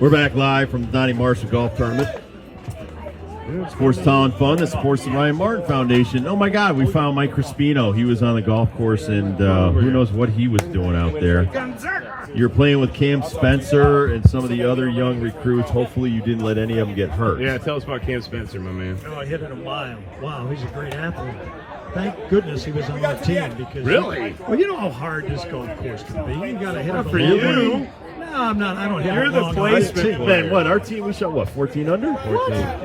We're back live from the Donnie Marshall Golf Tournament. Sports Talent Fun, that supports the Ryan Martin Foundation. Oh my God, we found Mike Crispino. He was on the golf course, and who knows what he was doing out there. You're playing with Cam Spencer and some of the other young recruits. Hopefully you didn't let any of them get hurt. Yeah, tell us about Cam Spencer, my man. Oh, I hit it a mile. Wow, he's a great athlete. Thank goodness he was on our team because Really? Well, you know how hard this golf course can be. You got to hit it for long you. way. No, I'm not. I don't hit You're it the long placement enough. player. Ben, what? Our team, we shot, what, 14 under? 14.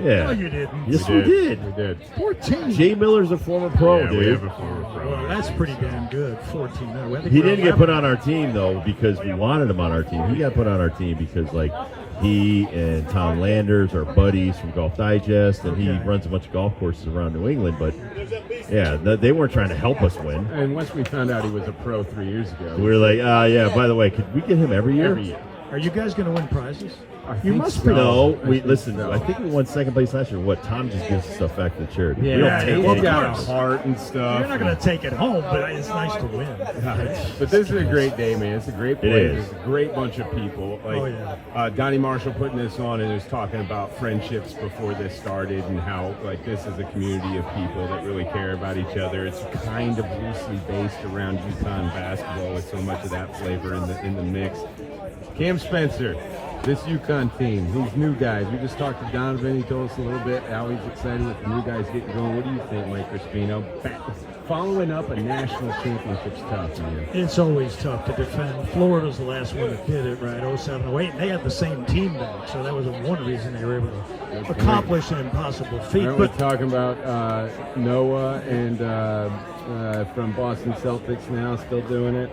Yeah. No, you didn't. Yes, we did. We did. 14. Jay Miller's a former pro, Yeah, dude. we have a former pro. Well, that's pretty damn good. 14. No, I think He we're didn't get 11. put on our team, though, because we wanted him on our team. He got put on our team because, like, he and Tom Landers are buddies from Golf Digest, and he Okay. runs a bunch of golf courses around New England. But, yeah, they weren't trying to help us win. And once we found out he was a pro 3 years ago, We were like, yeah, by the way, could we get him every year? every year. Are you guys going to win prizes? I You think must so. be. No, I we think listen. so. I think we won second place last year. What? Tom just gives stuff back to the charity. Yeah, we don't take he's well, it. got of a course. heart and stuff. You're not going to take it home, but it's nice to win. But this is a great day, man. It's a great place. is. It's a great bunch of people. Like, Oh, yeah. Donnie Marshall putting this on and was talking about friendships before this started and how, like, this is a community of people that really care about each other. It's kind of loosely based around UConn basketball with so much of that flavor in the mix. Cam Spencer, this UConn team, these new guys. We just talked to Donovan. He told us a little bit how he's excited with the new guys getting going. What do you think, Mike Crispino? Following up a national championship's tough, man. It's always tough to defend. Florida's the last one that did it, right? 07, 08. And they had the same team back, so that was one reason they were able to accomplish an impossible feat. Aren't we But talking about Noah and from Boston Celtics now still doing it?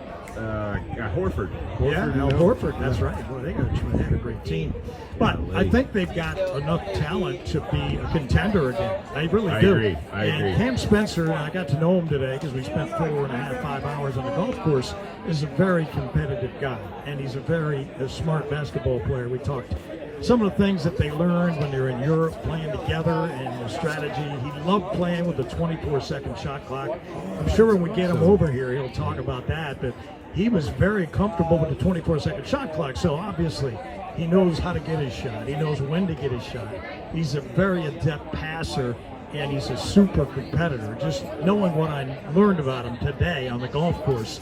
Horford. yeah, and Al Noah. Horford, that's right. Boy, they had a great team. But I think they've got enough talent to be a contender again. I really I do. agree. I and agree. Cam Spencer, I got to know him today because we spent 4.5, 5 hours on the golf course, is a very competitive guy. And he's a smart basketball player. We talked some of the things that they learned when they were in Europe playing together and the strategy. He loved playing with the 24-second shot clock. I'm sure when we get him over here, he'll talk about that, but he was very comfortable with the 24-second shot clock. So obviously, he knows how to get his shot. He knows when to get his shot. He's a very adept passer, and he's a super competitor. Just knowing what I learned about him today on the golf course,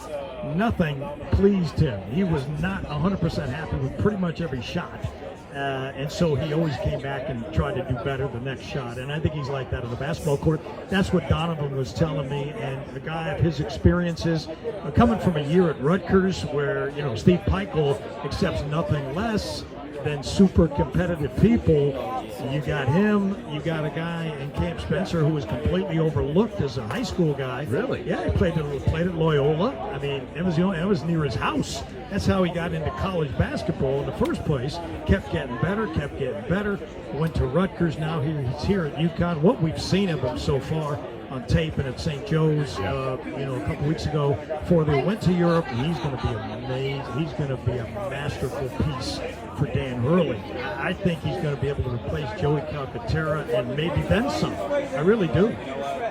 nothing pleased him. He was not 100% happy with pretty much every shot. And so he always came back and tried to do better the next shot. And I think he's like that on the basketball court. That's what Donovan was telling me. And a guy of his experiences, coming from a year at Rutgers where, Steve Peichel accepts nothing less than super competitive people. You got him, you got a guy in Cam Spencer who was completely overlooked as a high school guy. Really? Yeah, he played at Loyola. I mean, it was near his house. That's how he got into college basketball in the first place. Kept getting better. Went to Rutgers. Now he's here at UConn. What we've seen of him so far on tape and at St. Joe's, a couple weeks ago before they went to Europe, he's going to be amazing. He's going to be a masterful piece for Dan Hurley. I think he's going to be able to replace Joey Calcaterra and maybe then some. I really do.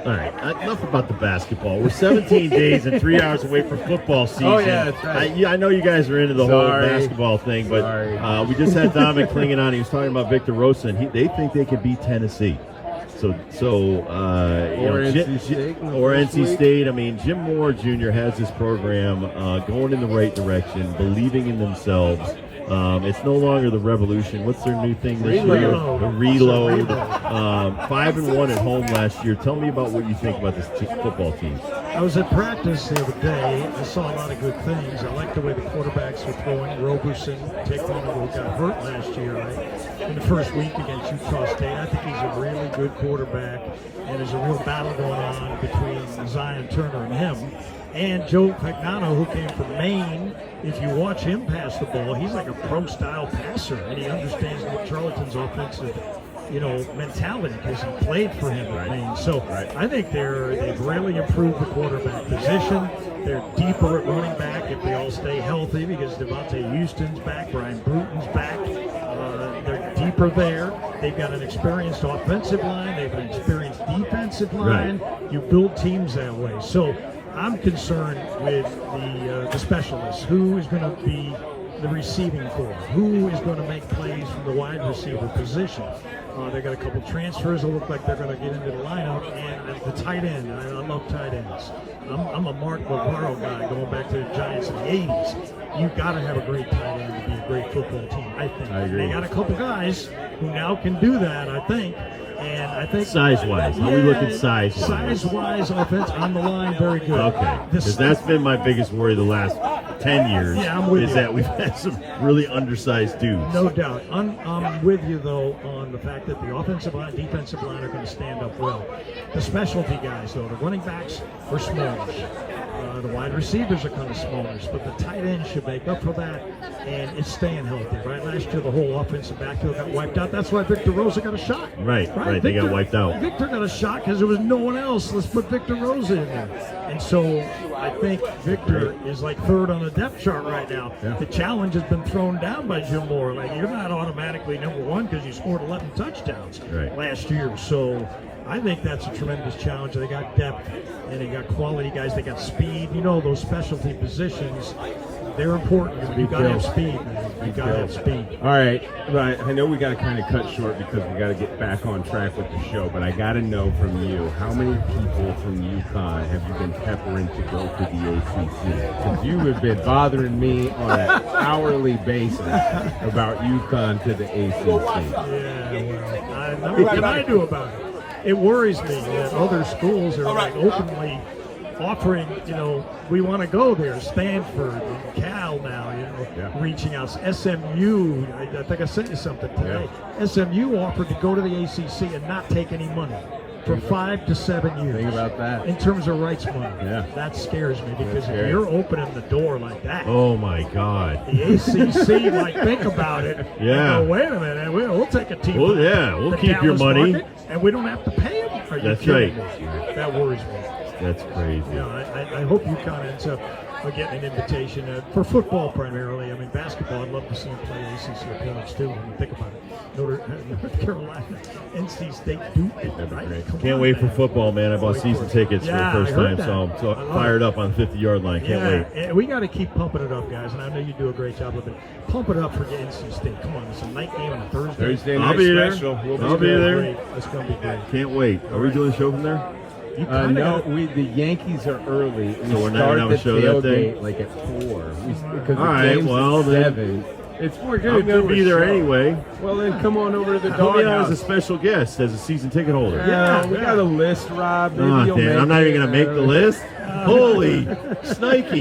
All right, enough about the basketball. We're 17 days and 3 hours away from football season. Oh, yeah, that's right. I know you guys are into the whole Sorry. basketball thing, but we just had Donovan Klingen on. He was talking about Victor Rosa, and they think they could beat Tennessee. Or NC State. I mean, Jim Moore Jr. has this program going in the right direction, believing in themselves. It's no longer the Revolution. What's their new thing this year? The Reload. 5-1 at home last year. Tell me about what you think about this football team. I was at practice the other day. I saw a lot of good things. I like the way the quarterbacks are throwing. Roberson, Taekwondo got hurt last year, right? In the first week against Utah State. I think he's a really good quarterback, and there's a real battle going on between Zion Turner and him. And Joe Pagnano, who came from Maine, if you watch him pass the ball, he's like a pro-style passer, and he understands Nick Charlton's offensive, mentality because he played for him at Maine. So I think they've really improved the quarterback position. They're deeper at running back if they all stay healthy because Devontae Houston's back, Brian Bruton's back. They're deeper there. They've got an experienced offensive line. They have an experienced defensive line. Right. You build teams that way. So I'm concerned with the specialists. Who is going to be the receiving core. Who is going to make plays from the wide receiver position? They got a couple transfers that look like they're going to get into the lineup, and the tight end. I love tight ends. I'm a Mark Bavaro guy going back to the Giants in the 80s. You got to have a great tight end to be a great football team, I think. I agree. They got a couple guys who now can do that, I think. And I think Size-wise, how we look at size-wise? Size-wise, offense on the line, very good. Okay, because that's been my biggest worry the last 10 years. Yeah, I'm with is you. that we've had some really undersized dudes. No doubt. I'm with you, though, on the fact that the offensive line, defensive line are going to stand up well. The specialty guys, though, the running backs are smallish. The wide receivers are kind of smallish, but the tight end should make up for that, and it's staying healthy, right? Last year, the whole offensive backfield got wiped out. That's why Victor Rosa got a shot. Right. They got wiped out. Victor got a shot because there was no one else. Let's put Victor Rosa in there. And so I think Victor is like third on the depth chart right now. Yeah. The challenge has been thrown down by Jim Moore. Like, you're not automatically number one because you scored 11 touchdowns last year. So I think that's a tremendous challenge. They got depth and they got quality guys. They got speed. You know, those specialty positions, they're important. You got to have speed, man. You got to have speed. All right, but I know we got to kind of cut short because we got to get back on track with the show. But I got to know from you, how many people from UConn have you been peppering to go to the ACC? Because you have been bothering me on an hourly basis about UConn to the ACC. Yeah, well, what can I do about it? It worries me that other schools are like openly offering, you know, we want to go there. Stanford and Cal now, you know, reaching out. SMU, I think I sent you something today. SMU offered to go to the ACC and not take any money for 5 to 7 years. Think about that. In terms of rights money. Yeah. That scares me because if you're opening the door like that, Oh my God. the ACC might think about it. Yeah. And go, wait a minute, we'll take a team. Well, from yeah, we'll the keep your Dallas money. market, and we don't have to pay them. Are you That's kidding right. me? That worries me. That's crazy. You know, I hope UConn ends up getting an invitation for football primarily. I mean, basketball, I'd love to see them play ACC opponents too. When you think about it, North Carolina, NC State, Duke, right? Can't wait for football, man. I bought season tickets for the first time, that. so I'm so fired up on the 50-yard line. Can't wait. And we got to keep pumping it up, guys. And I know you do a great job with it. Pump it up for NC State. Come on, it's a night game on a Thursday. Thursday I'll night be there. special. I'll be there. It's going to be great. Can't wait. Are we doing the show from there? You kinda No, gotta- the Yankees are early. We So we're not start gonna have a the show that day? tailgate like at 4. Because All right, the game's well, at then 7. We're I'm gonna going to be there anyway. Well, then come on over to the Come in as a doghouse. special guest, as a season ticket holder. We got a list, Rob. Maybe Oh, you'll damn, make I'm not even it. going to make the list. Holy snikey.